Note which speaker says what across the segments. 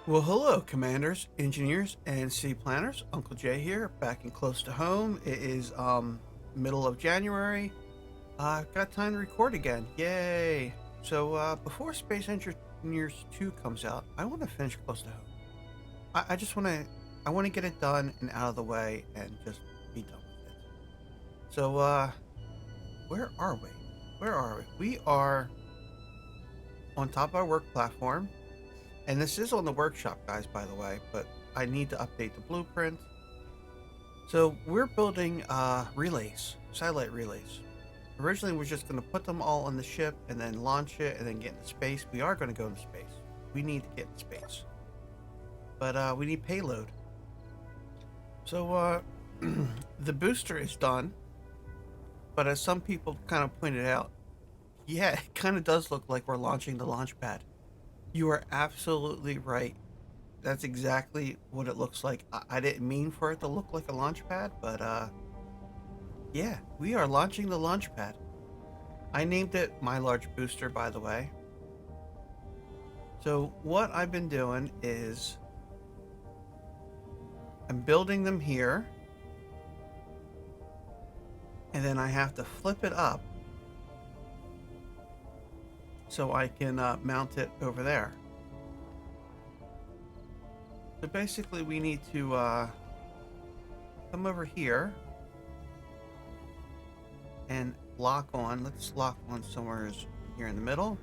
Speaker 1: Well, hello, commanders, engineers, and city planners. Uncle Jay here, back and close to home. It is middle of January. I've got time to record again. Yay! So before Space Engineers 2 comes out, I want to finish close to home. I just want to, I want to get it done and out of the way and just be done with it. So where are we? Where are we? We are on top of our work platform. And this is on the workshop, guys, by the way, but I need to update the blueprint. So we're building relays, satellite relays. Originally, we're just going to put them all on the ship and then launch it and then get into space. We are going to go into space. We need to get in space. But we need payload. So the booster is done. But as some people kind of pointed out, yeah, it kind of does look like we're launching the launch pad. You are absolutely right. That's exactly what it looks like. I didn't mean for it to look like a launch pad, but yeah, we are launching the launch pad. I named it My Large Booster, by the way. So what I've been doing is I'm building them here, and then I have to flip it up so I can mount it over there. So basically we need to come over here and lock on. Let's lock on somewhere here in the middle.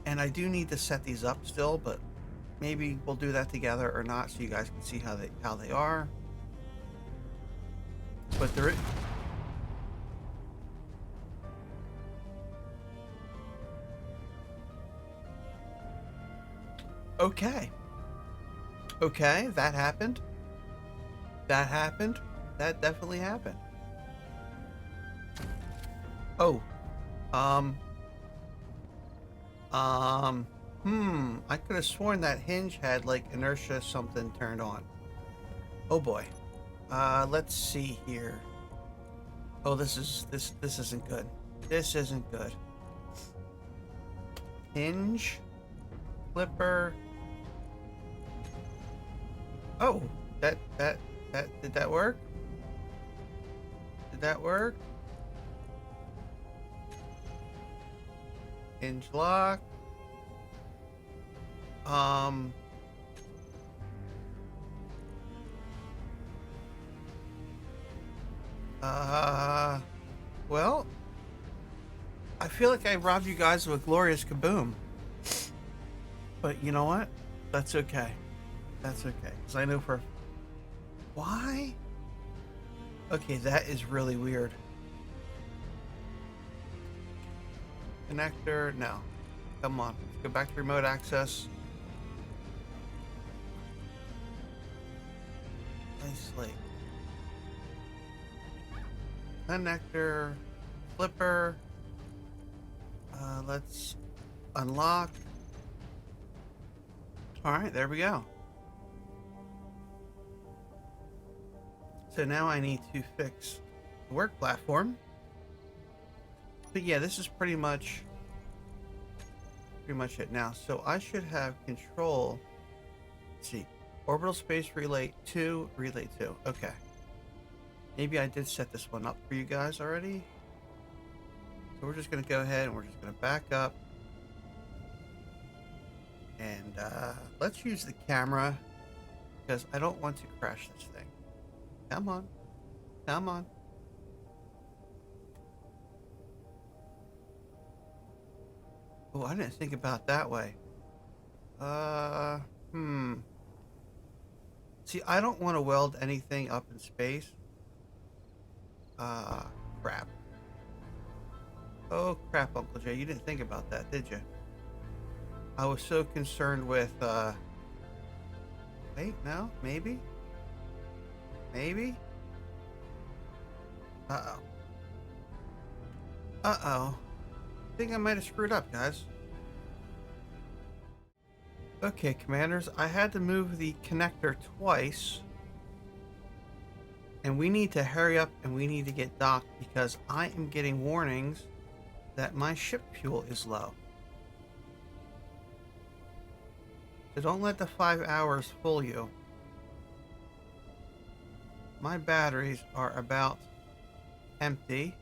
Speaker 1: And I do need to set these up still, but maybe we'll do that together or not so you guys can see how they are. But there is... Okay. Okay, that happened. That happened. That definitely happened. Oh. I could have sworn that hinge had like inertia something turned on. Oh boy. Let's see here. Oh, this isn't good. This isn't good. Hinge. Flipper. Oh, that did that work? Did that work? Hinge lock. Well, I feel like I robbed you guys of a glorious kaboom. But you know what? That's okay. That's okay. Because I know for... Why? Okay, that is really weird. Connector, no. Come on. Let's go back to remote access. Isolate. Connector. Flipper. Let's unlock. Alright, there we go. So now I need to fix the work platform. But yeah, this is pretty much it now. So I should have control. Let's see. Orbital Space Relay 2, Relay 2. Okay. Maybe I did set this one up for you guys already. So we're just going to go ahead and we're just going to back up. And let's use the camera because I don't want to crash this thing. Come on. Come on. Oh, I didn't think about that way. See, I don't want to weld anything up in space. Crap. Oh, crap, Uncle Jay. You didn't think about that, did you? I was so concerned with, wait, no, maybe? Maybe? Uh-oh. Uh-oh. I think I might have screwed up, guys. Okay, commanders, I had to move the connector twice. And we need to hurry up and we need to get docked because I am getting warnings that my ship fuel is low. So don't let the 5 hours fool you. My batteries are about empty.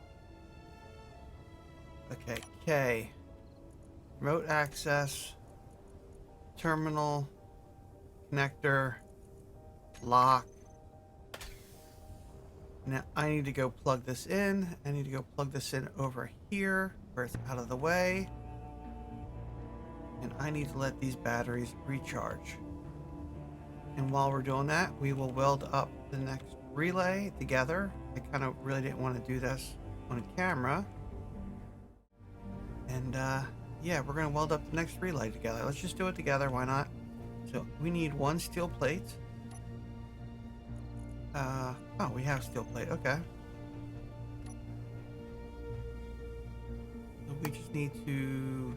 Speaker 1: Okay, K. Remote access, terminal, connector, lock. Now I need to go plug this in. I need to go plug this in over here where it's out of the way. And I need to let these batteries recharge. And while we're doing that, we will weld up the next relay together. I kind of really didn't want to do this on camera. And yeah, we're going to weld up the next relay together. Let's just do it together. Why not? So we need 1 steel plate. Oh, we have steel plate. Okay. So we just need to...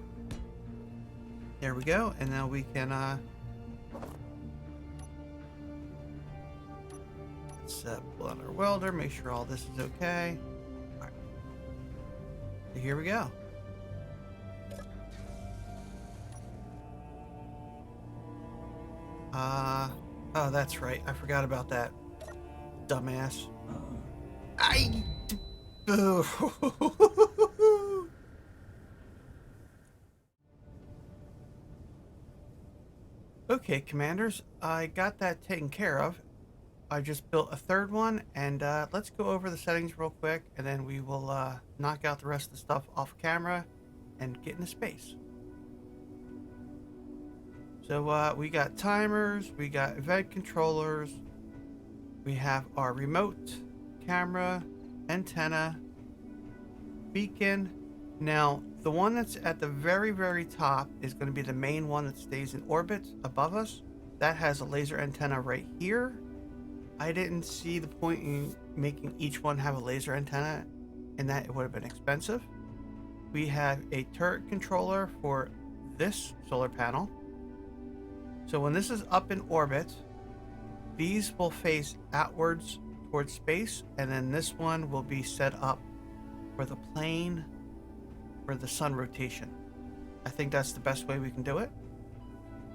Speaker 1: There we go. And now we can... Let's pull out our welder. Make sure all this is okay. All right. So here we go. Oh, that's right. I forgot about that. Dumbass. Okay, commanders, I got that taken care of. I just built a third one, and let's go over the settings real quick, and then we will knock out the rest of the stuff off camera and get into space. So we got timers, we got event controllers, we have our remote, camera, antenna, beacon. Now, the one that's at the very, very top is going to be the main one that stays in orbit above us. That has a laser antenna right here. I didn't see the point in making each one have a laser antenna, and that it would have been expensive. We have a turret controller for this solar panel. So when this is up in orbit, these will face outwards towards space, and then this one will be set up for the plane for the sun rotation. I think that's the best way we can do it.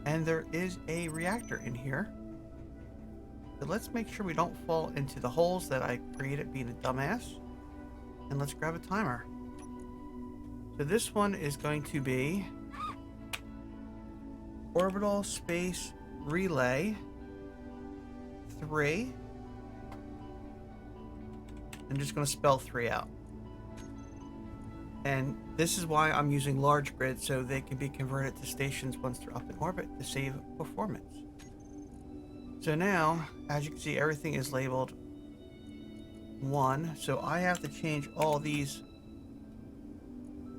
Speaker 1: And there is a reactor in here. So let's make sure we don't fall into the holes that I created being a dumbass. And let's grab a timer. So this one is going to be Orbital Space Relay 3. I'm just going to spell 3 out. And this is why I'm using large grids, so they can be converted to stations once they're up in orbit to save performance. So now, as you can see, everything is labeled 1. So I have to change all these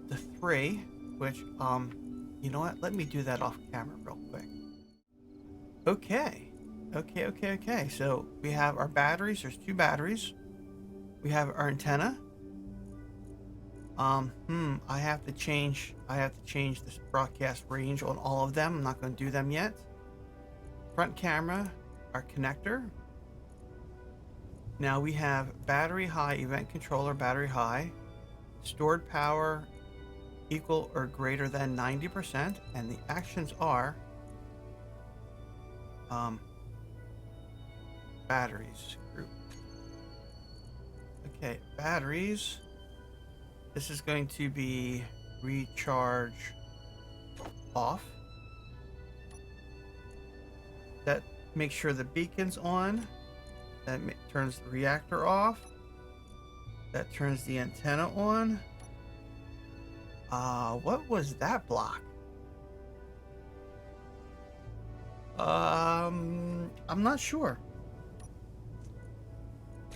Speaker 1: to 3, which, you know what? Let me do that off camera real quick. Okay. So we have our batteries. There's 2 batteries. We have our antenna. I have to change this broadcast range on all of them. I'm not going to do them yet. Front camera, our connector. Now we have battery high, event controller, battery high, stored power equal or greater than 90%, and the actions are batteries group. Okay, batteries. This is going to be recharge off. That makes sure the beacon's on. That turns the reactor off. That turns the antenna on. What was that block? I'm not sure.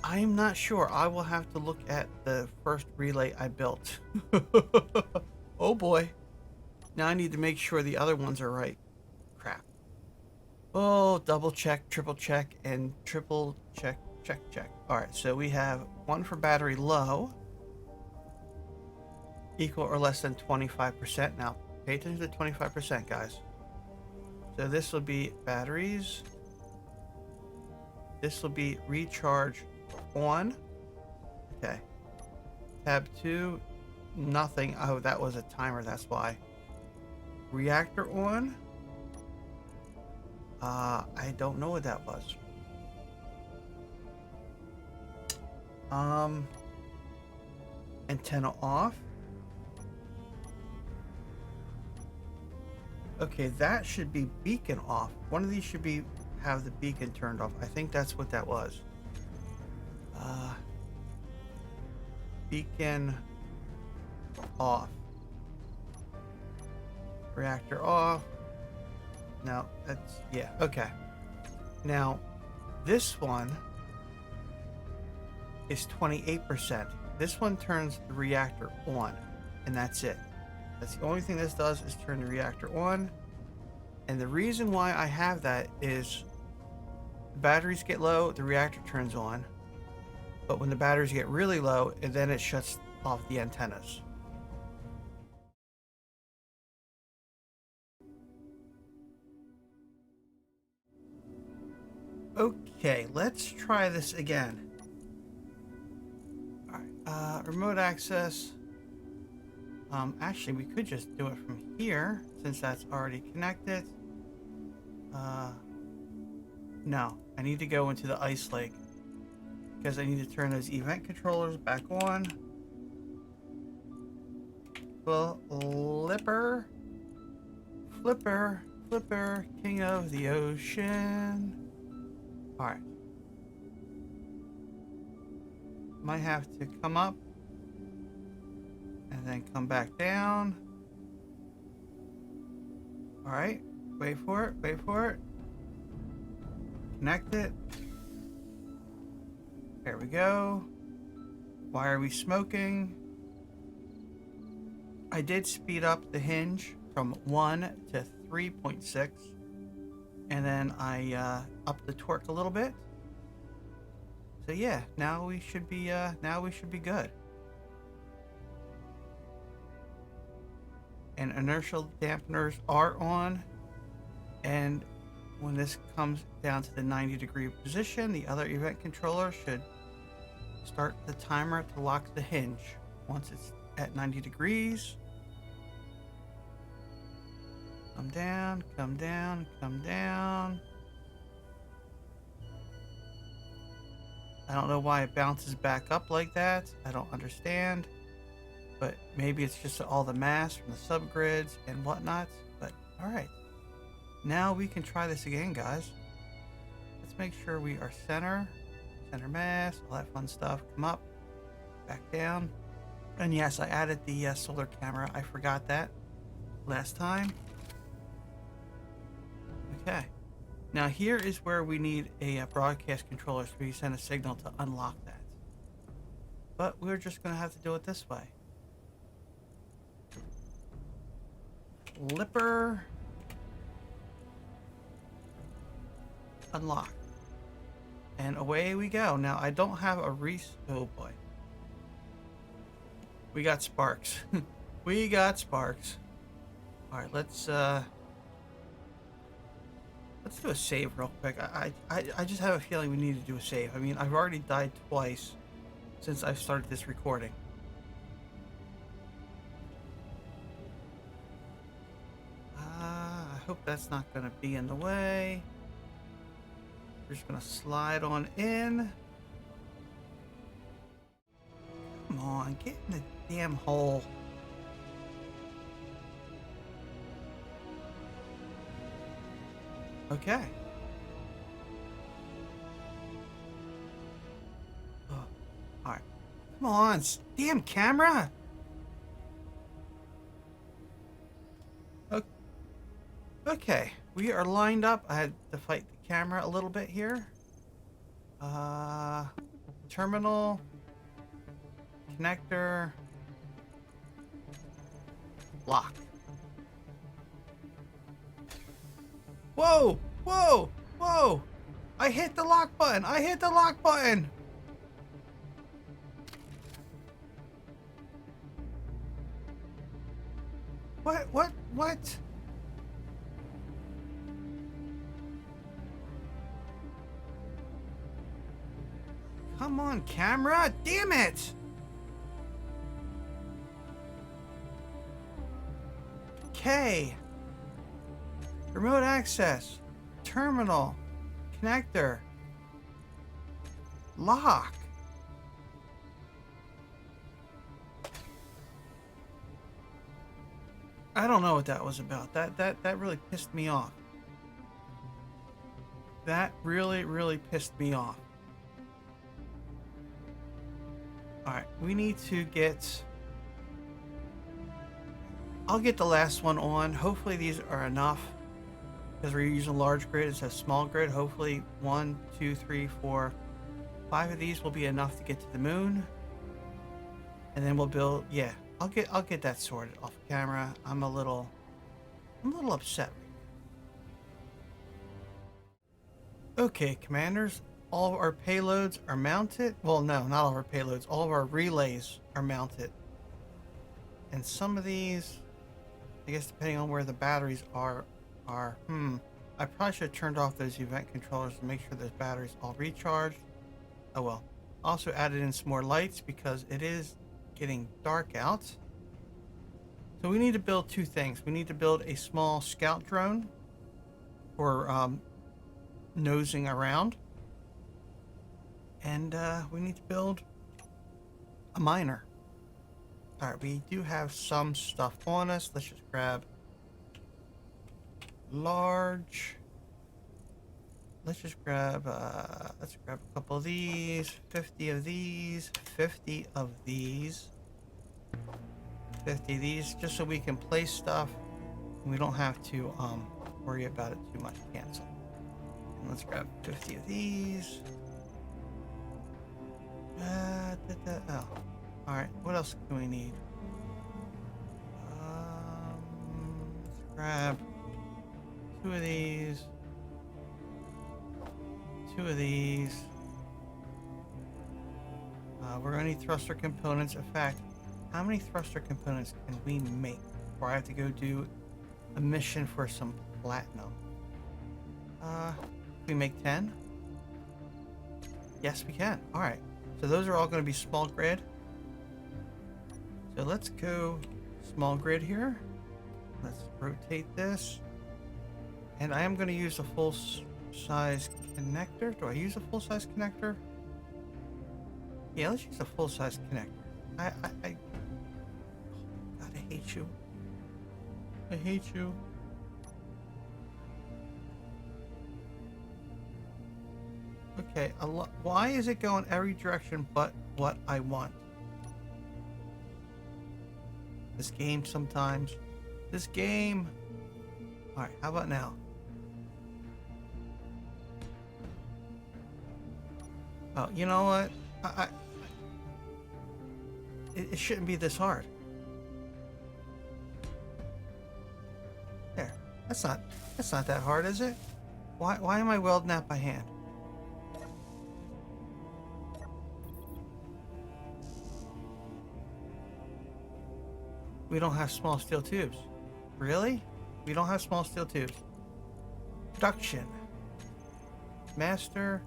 Speaker 1: I'm not sure. I will have to look at the first relay I built. Oh boy. Now I need to make sure the other ones are right. Crap. Oh, double check, triple check, and triple check, check. Alright, so we have 1 for battery low. Equal or less than 25%. Now, pay attention to the 25%, guys. So this will be batteries. This will be recharge on. Okay. Tab 2, nothing. Oh, that was a timer, that's why. Reactor on. I don't know what that was. Antenna off. Okay, that should be beacon off. One of these should be have the beacon turned off. I think that's what that was. Beacon off. Reactor off. No, that's, yeah, okay. Now, this one is 28%. This one turns the reactor on, and that's it. That's the only thing this does is turn the reactor on. And the reason why I have that is the batteries get low, the reactor turns on. But when the batteries get really low, and then it shuts off the antennas. Okay, let's try this again. All right, remote access. Actually, we could just do it from here since that's already connected. No, I need to go into the ice lake because I need to turn those event controllers back on. Flipper, king of the ocean. All right. Might have to come up and then come back down. All right, wait for it. Connect it. There we go. Why are we smoking? I did speed up the hinge from 1 to 3.6, and then I upped the torque a little bit. So yeah, now we should be good. And inertial dampeners are on, and when this comes down to the 90-degree position, the other event controller should start the timer to lock the hinge. Once it's at 90 degrees, come down. I don't know why it bounces back up like that. I don't understand. But maybe it's just all the mass from the subgrids and whatnot. But all right. Now we can try this again, guys. Let's make sure we are center mass, all that fun stuff. Come up, back down. And yes, I added the solar camera. I forgot that last time. Okay. Now here is where we need a broadcast controller so we send a signal to unlock that. But we're just going to have to do it this way. Flipper. Unlock. And away we go. Now I don't have a oh boy. We got sparks. We got sparks. All right, let's do a save real quick. I just have a feeling we need to do a save. I mean, I've already died twice since I've started this recording. I hope that's not going to be in the way. We're just going to slide on in. Come on, get in the damn hole. Okay. Oh, all right. Come on, damn camera. Okay, we are lined up. I had to fight the camera a little bit here. Terminal, connector, lock. Whoa, whoa, whoa! I hit the lock button. I hit the lock button. What? Come on, camera! Damn it! Okay. Remote access. terminal, connector, lock. I don't know what that was about. That really pissed me off. That really pissed me off. Alright, we need to get... I'll get the last one on. Hopefully these are enough. Because we're using large grid instead of small grid. Hopefully 1, 2, 3, 4, 5 of these will be enough to get to the moon. And then we'll build... Yeah, I'll get that sorted off camera. I'm a little upset. Okay, commanders, all of our payloads are mounted. Well, no, not all of our payloads. All of our relays are mounted. And some of these, I guess depending on where the batteries are, I probably should have turned off those event controllers to make sure those batteries all recharged. Oh well. Also added in some more lights because it is getting dark out. So we need to build two things. We need to build a small scout drone for nosing around, and we need to build a miner. All right, we do have some stuff on us. Let's just grab large. Let's just grab let's grab a couple of these, 50 of these, 50 of these, 50 of these, just so we can place stuff and we don't have to worry about it too much. Cancel. Let's grab 50 of these. Oh. Alright, what else do we need? Let's grab 2 of these. 2 of these. We're going to need thruster components. In fact, how many thruster components can we make before I have to go do a mission for some platinum? We make 10? Yes, we can. All right. So those are all going to be small grid. So let's go small grid here. Let's rotate this. And I am going to use a full size connector. Do I use a full size connector? Yeah, let's use a full size connector. God, I hate you. I hate you. Okay, why is it going every direction but what I want? This game sometimes. This game. Alright, how about now? Oh, you know what? It shouldn't be this hard. There. That's not that hard, is it? Why am I welding that by hand? We don't have small steel tubes. Really? We don't have small steel tubes. Production. Master.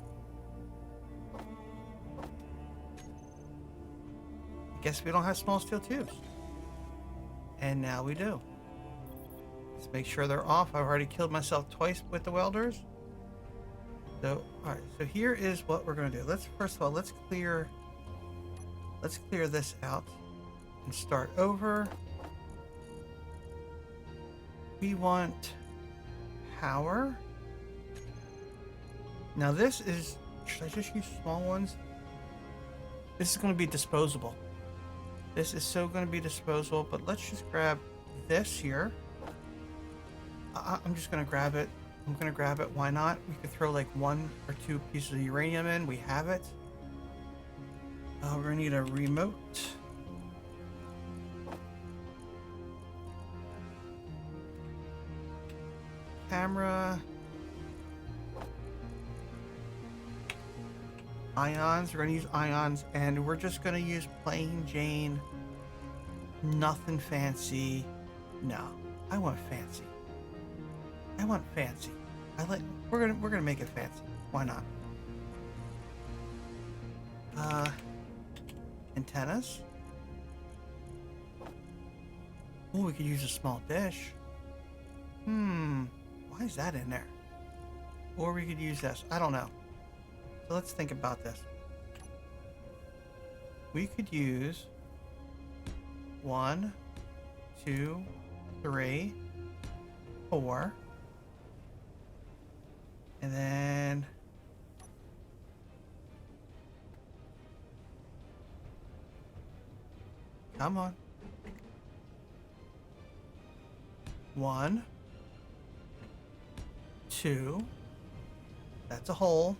Speaker 1: I guess we don't have small steel tubes. And now we do. Let's make sure they're off. I've already killed myself twice with the welders. So, alright, so here is what we're gonna do. First of all, let's clear this out and start over. We want power. Now this is, should I just use small ones? This is going to be disposable. This is so going to be disposable, but let's just grab this here. I'm just going to grab it. I'm going to grab it. Why not? We could throw like 1 or 2 pieces of uranium in. We have it. We're going to need a remote. Camera. Ions. We're going to use ions, and we're just going to use plain Jane. Nothing fancy. No, I want fancy. I want fancy. We're gonna make it fancy. Why not? Antennas. Oh, we could use a small dish. Why is that in there? Or we could use this. I don't know. So let's think about this. We could use 1, 2, 3, 4. And then come on. 1, 2. That's a hole.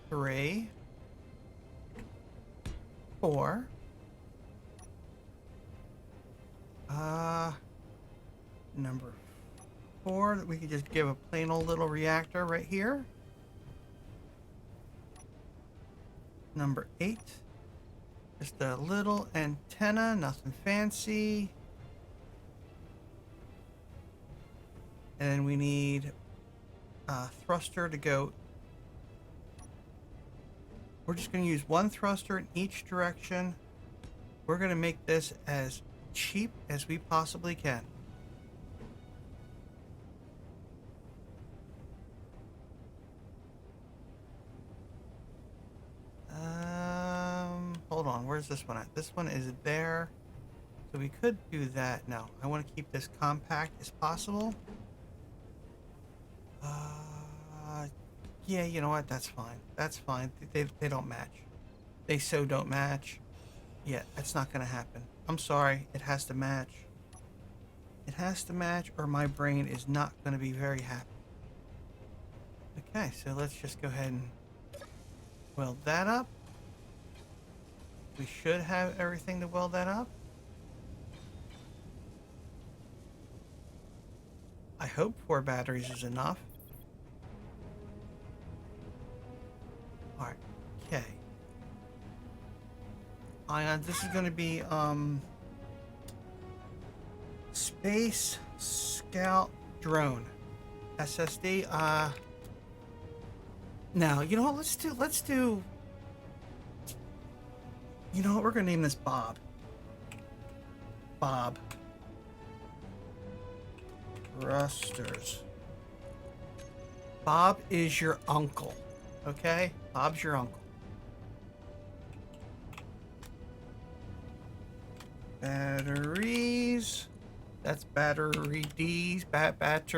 Speaker 1: 3, 4. Number 4 that we could just give a plain old little reactor right here. Number 8. Just a little antenna, nothing fancy. And then we need a thruster to go. We're just going to use one thruster in each direction. We're going to make this as cheap as we possibly can. Hold on, where's this one at? This one is there. So we could do that. No, I want to keep this compact as possible. Yeah, you know what? That's fine. That's fine. They don't match. They so don't match. Yeah, that's not going to happen. I'm sorry. It has to match. It has to match or my brain is not going to be very happy. Okay, so let's just go ahead and weld that up. We should have everything to weld that up. I hope 4 batteries is enough. Alright, okay. Ion, this is going to be Space Scout Drone SSD. Now, you know what, let's do you know what, we're gonna name this Bob. Bob. Thrusters. Bob is your uncle. Okay? Bob's your uncle. Batteries. That's battery D's. Battery.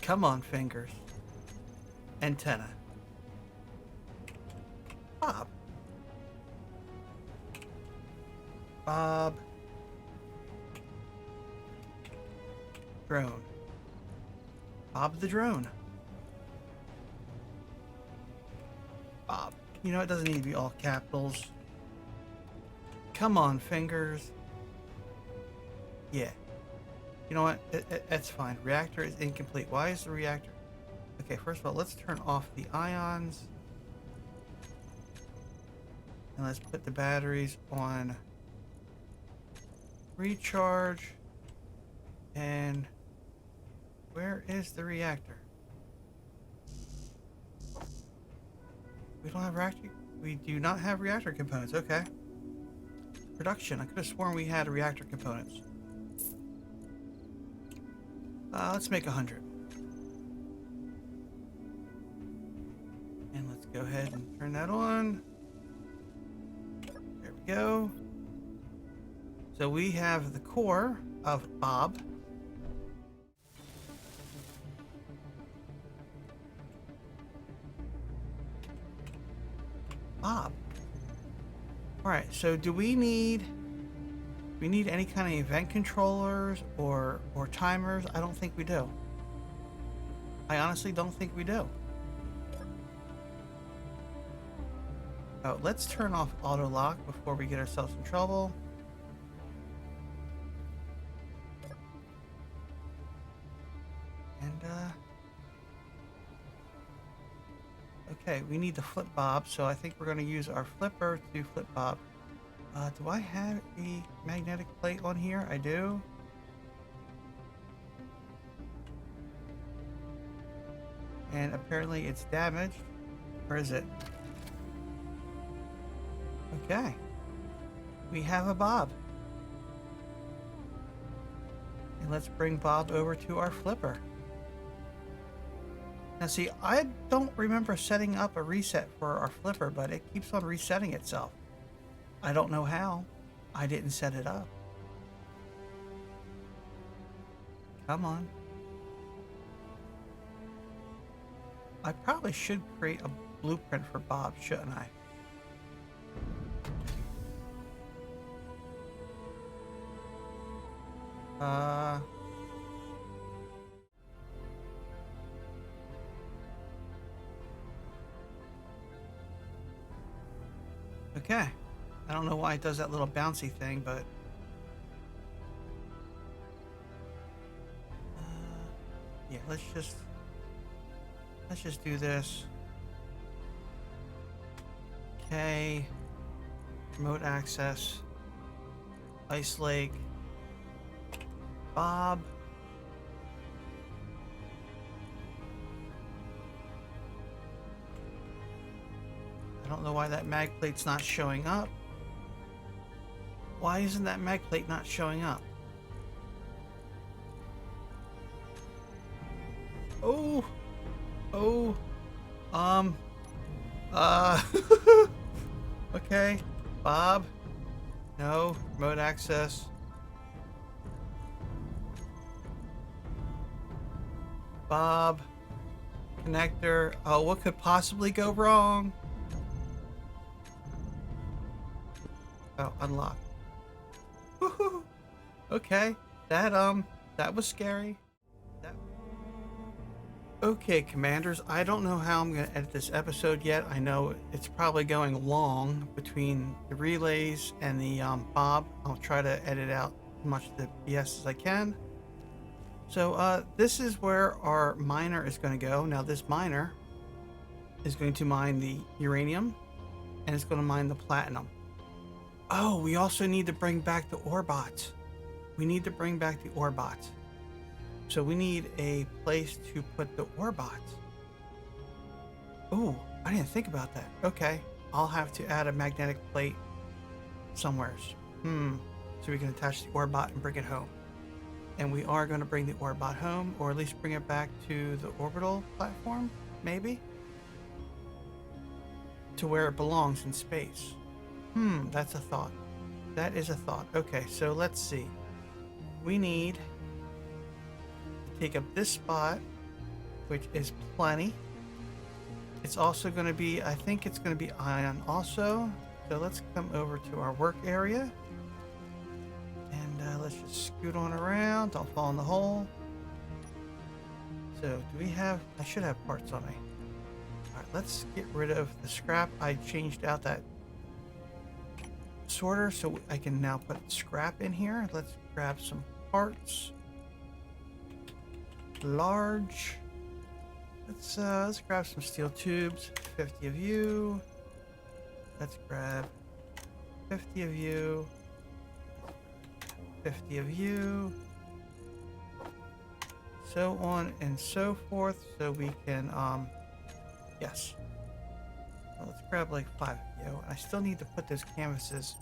Speaker 1: Come on, fingers. Antenna. Bob. Bob. Drone. Bob the drone. Bob. You know, it doesn't need to be all capitals. Come on, fingers. Yeah. You know what? That's fine. Reactor is incomplete. Why is the reactor... Okay, first of all, let's turn off the ions. And let's put the batteries on recharge. And where is the reactor? We don't have reactor. We do not have reactor components. Okay. Production. I could have sworn we had reactor components. Let's make 100. And let's go ahead and turn that on. There we go. So we have the core of Bob. Bob. Alright, so do we need any kind of event controllers or timers? I don't think we do. I honestly don't think we do. Oh, let's turn off auto lock before we get ourselves in trouble. And okay, we need the flip Bob, so I think we're going to use our flipper to flip Bob. Do I have a magnetic plate on here? I do. And apparently it's damaged. Where is it? Okay. We have a Bob. And let's bring Bob over to our flipper. Now see, I don't remember setting up a reset for our flipper, but it keeps on resetting itself. I don't know how. I didn't set it up. Come on. I probably should create a blueprint for Bob, shouldn't I? Okay. I don't know why it does that little bouncy thing, but yeah, let's just do this. Okay. Remote access. Ice Lake. Bob. I don't know why that mag plate's not showing up. Why isn't that mag plate not showing up? Oh. Oh. Okay. Bob. No. Remote access. Bob. Connector. Oh, what could possibly go wrong? Oh, unlock. Woohoo! Okay, that was scary. Okay, commanders, I don't know how I'm going to edit this episode yet. I know it's probably going long between the relays and the Bob. I'll try to edit out as much of the BS as I can. So this is where our miner is going to go. Now this miner is going to mine the uranium and it's going to mine the platinum. Oh, we also need to bring back the ore bots. We need to bring back the ore bots. So we need a place to put the ore bots. Oh, I didn't think about that. Okay, I'll have to add a magnetic plate somewhere. So we can attach the ore bot and bring it home. And we are going to bring the ore bot home, or at least bring it back to the orbital platform, maybe? To where it belongs in space. That's a thought. That is a thought. Okay, so let's see. We need to take up this spot, which is plenty. It's also going to be, I think it's going to be ion also. So let's come over to our work area. And let's just scoot on around. Don't fall in the hole. So do we have, I should have parts on me. All right, let's get rid of the scrap. I changed out that sorter so I can now put scrap in here. Let's grab some parts. Large. Let's grab some steel tubes. 50 of you. Let's grab 50 of you. 50 of you. So on and so forth, so we can yes. Well, let's grab like 5 of you. I still need to put those canvases.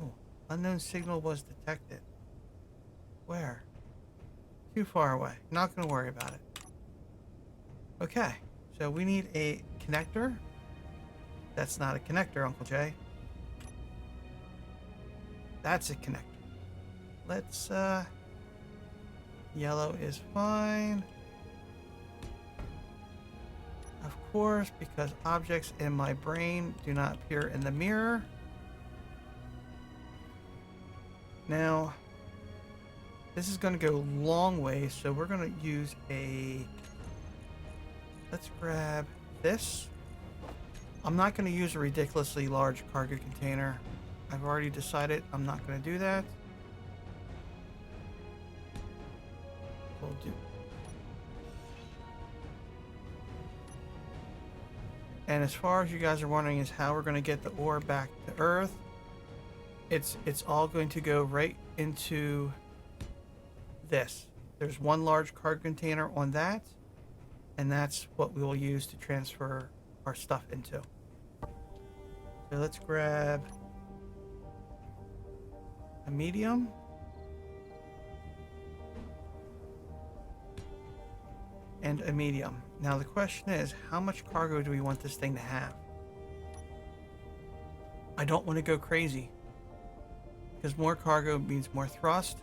Speaker 1: Oh, unknown signal was detected. Where? Too far away. Not going to worry about it. Okay, so we need a connector. That's not a connector, Uncle Jay. That's a connector. Let's, yellow is fine. Of course, because objects in my brain do not appear in the mirror. Now, this is going to go a long way, so we're going to use a... Let's grab this. I'm not going to use a ridiculously large cargo container. I've already decided I'm not going to do that. We'll do. And as far as you guys are wondering is how we're going to get the ore back to Earth, it's all going to go right into this. There's one large cargo container on that, and that's what we will use to transfer our stuff into. So let's grab a medium. and a medium. Now the question is, how much cargo do we want this thing to have? I don't want to go crazy, because more cargo means more thrust.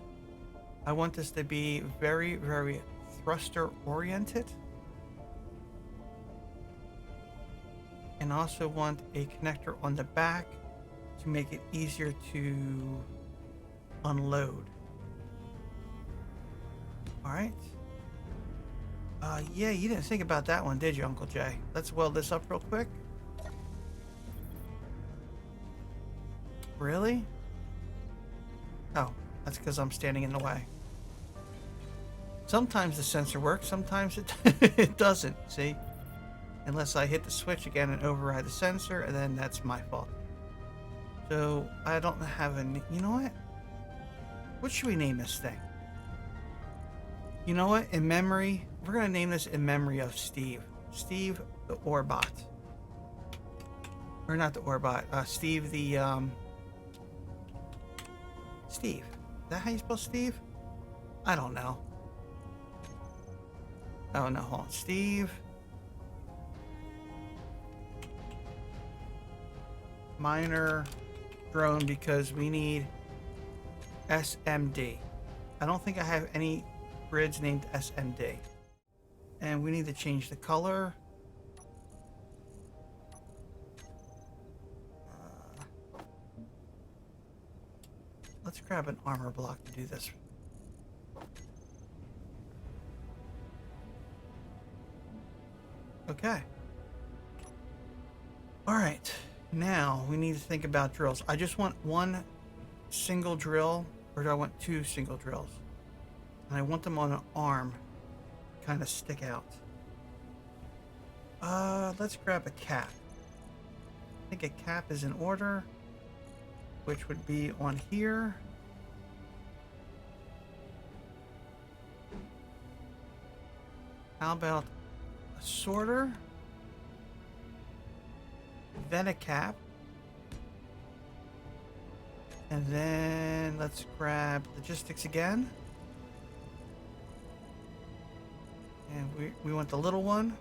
Speaker 1: I want this to be very, very thruster oriented. And also want a connector on the back to make it easier to unload. All right. Yeah, you didn't think about that one, did you, Uncle Jay? Let's weld this up real quick. Really? Oh, that's because I'm standing in the way. Sometimes the sensor works, sometimes it, it doesn't, see? Unless I hit the switch again and override the sensor, and then that's my fault. So, I don't have a... You know what? What should we name this thing? You know what? In memory, we're going to name this in memory of Steve. Steve the Orbot. Or not the Orbot. Steve the... Steve. Is that how you spell Steve? I don't know. Oh, no. Hold on. Steve... Minor drone, because we need SMD. I don't think I have any grids named SMD. And we need to change the color. Let's grab an armor block to do this. Okay. All right. Now we need to think about drills. I just want one single drill, or do I want two single drills? And I want them on an arm, kind of stick out. Let's grab a cap. I think a cap is in order, which would be on here. How about a sorter? Then a cap. And then let's grab logistics again. And we want the little one.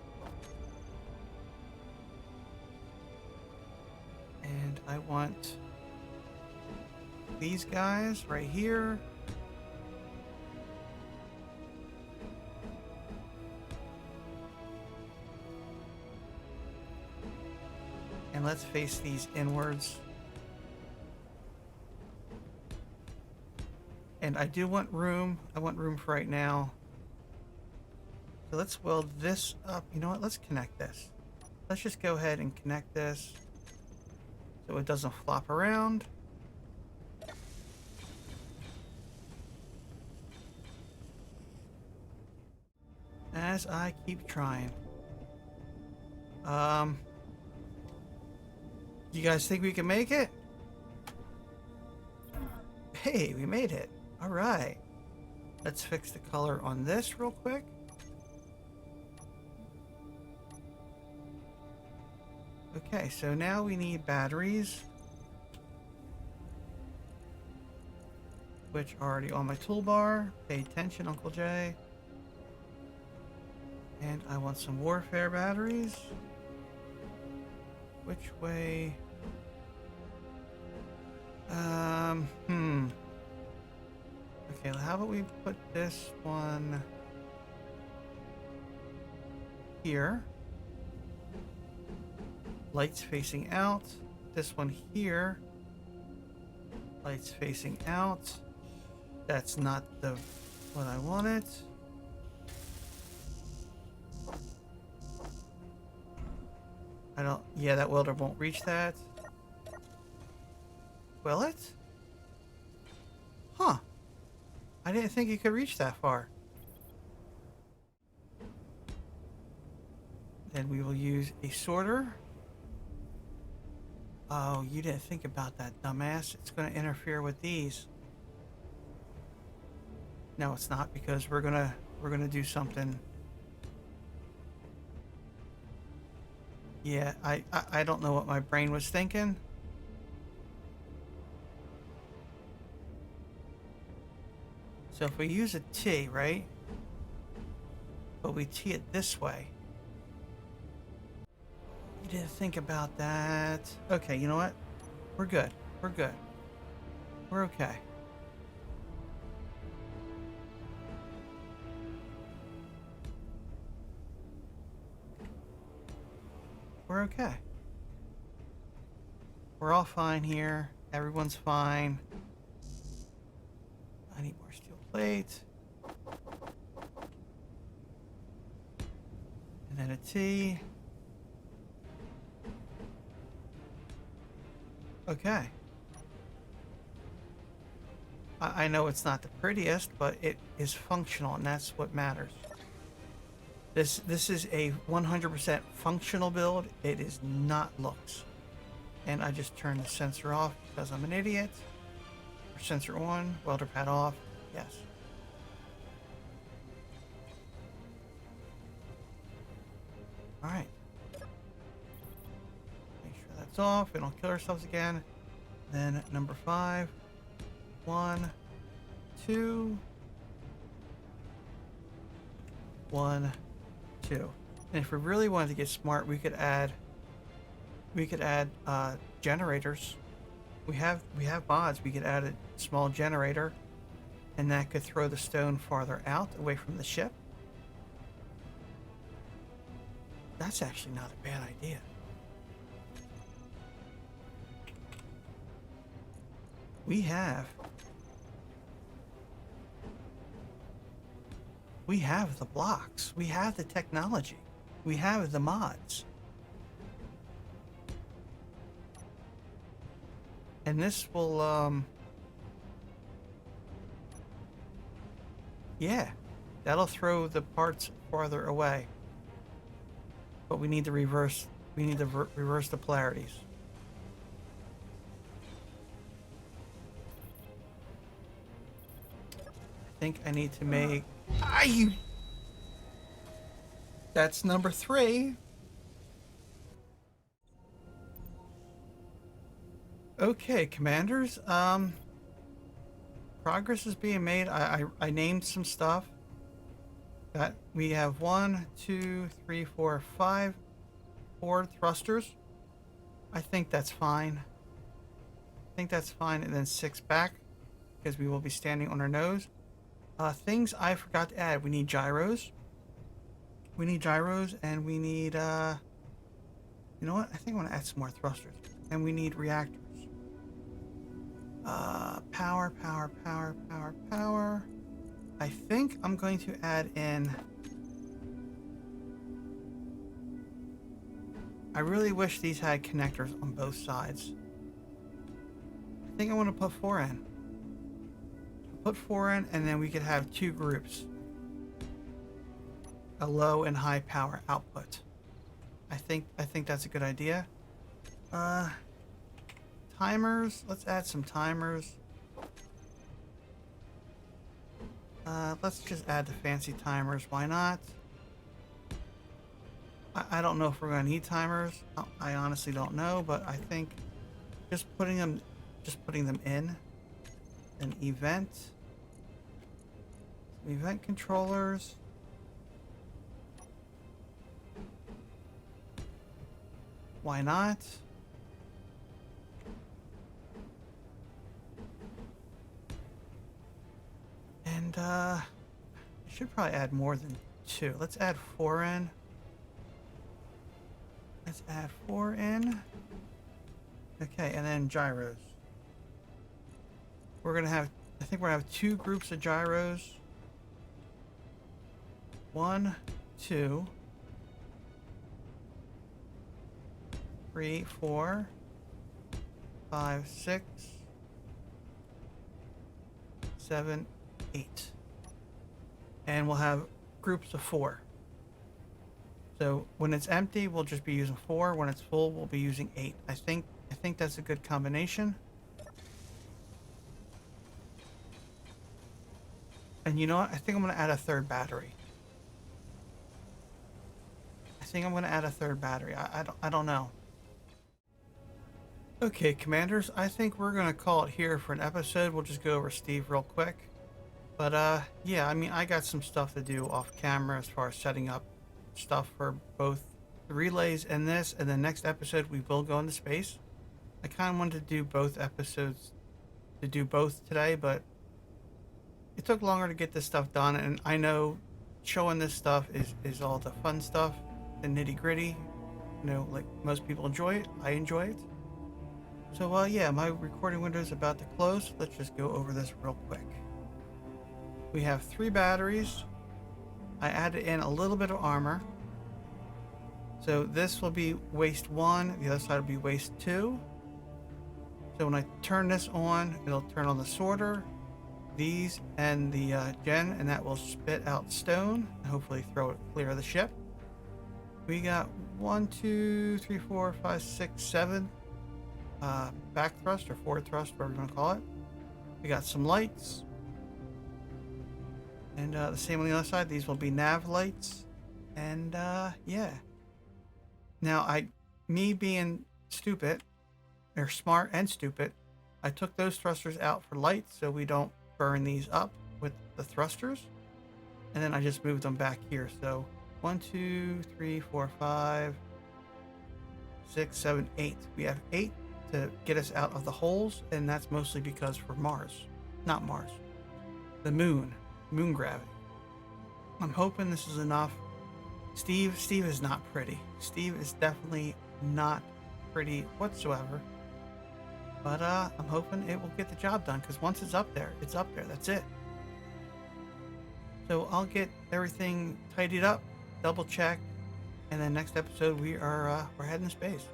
Speaker 1: And I want these guys right here. And let's face these inwards. And I do want room. I want room for right now. So let's weld this up. You know what? Let's connect this. Let's just go ahead and connect this so it doesn't flop around. As I keep trying. You guys think we can make it? Hey, we made it. All right. Let's fix the color on this real quick. Okay, so now we need batteries, which are already on my toolbar. Pay attention, Uncle Jay. And I want some warfare batteries. Which way? Okay, how about we put this one here? Lights facing out. This one here. Lights facing out. That's not the what I wanted. I don't... Yeah, that welder won't reach that. Will it? Huh. I didn't think it could reach that far. Then we will use a sorter. Oh, you didn't think about that, dumbass. It's going to interfere with these. No, it's not, because we're gonna do something. Yeah, I don't know what my brain was thinking. So if we use a T, right? but we tee it this way. You didn't think about that. Okay, you know what? We're good. We're good. We're okay. We're okay. We're all fine here. Everyone's fine. I need more steel plate. And then a T. Okay. I know it's not the prettiest, but it is functional, and that's what matters. This is a 100% functional build. It is not looks. And I just turned the sensor off because I'm an idiot. Sensor on, welder pad off. Yes. All right. Make sure that's off. We don't kill ourselves again. Then number 5. 1, 2. 1, 2. And if we really wanted to get smart, we could add generators. We have mods. We could add a small generator, and that could throw the stone farther out, away from the ship. That's actually not a bad idea. We have the blocks. We have the technology. We have the mods. And this will, yeah, that'll throw the parts farther away. But we need to reverse the polarities. I think I need to make, that's number 3. Okay, commanders, progress is being made. I named some stuff. That we have 1, 2, 3, 4, 5 forward thrusters. I think that's fine. And then 6 back, because we will be standing on our nose. Things I forgot to add. We need gyros. And we need, you know what? I think I'm going to add some more thrusters. And we need reactors. Power. I think I'm going to add in... I really wish these had connectors on both sides. I think I want to put 4 in. Put 4 in, and then we could have 2 groups. A low and high power output. I think that's a good idea. Timers. Let's add some timers. Let's just add the fancy timers. Why not? I don't know if we're going to need timers. I honestly don't know, but I think just putting them in an event. Some event controllers. Why not? And I should probably add more than 2. Let's add 4 in. Okay, and then gyros. I think we're gonna have 2 groups of gyros. 1, 2, 3, 4, 5, 6, 7, 8. And we'll have groups of 4. So when it's empty, we'll just be using 4. When it's full, we'll be using 8. I think that's a good combination. And you know what? I think I'm going to add a 3rd battery. I don't know. Okay, commanders, I think we're going to call it here for an episode. We'll just go over Steve real quick. But yeah, I mean, I got some stuff to do off camera as far as setting up stuff for both the relays and this. And the next episode, we will go into space. I kind of wanted to do both episodes, to do both today, but it took longer to get this stuff done. And I know showing this stuff is all the fun stuff, the nitty gritty. You know, like most people enjoy it. I enjoy it. So, yeah, my recording window is about to close. Let's just go over this real quick. We have 3 batteries. I added in a little bit of armor. So this will be waste 1. The other side will be waste 2. So when I turn this on, it'll turn on the sorter, these, and the gen, and that will spit out stone and hopefully throw it clear of the ship. We got 1, 2, 3, 4, 5, 6, 7 back thrust or forward thrust, whatever you want to call it. We got some lights. And the same on the other side. These will be nav lights. And yeah. Now, me being stupid, or smart and stupid, I took those thrusters out for lights so we don't burn these up with the thrusters. And then I just moved them back here. So 1, 2, 3, 4, 5, 6, 7, 8. We have 8 to get us out of the holes, and that's mostly because for Mars. Not Mars. The moon gravity. I'm hoping this is enough. Steve is not pretty. Steve is definitely not pretty whatsoever. But I'm hoping it will get the job done, because once it's up there, it's up there. That's it. So I'll get everything tidied up, double check, and then next episode we're heading to space.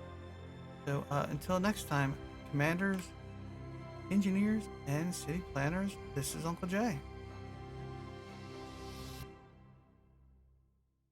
Speaker 1: So until next time, commanders, engineers, and city planners, this is Uncle Jay.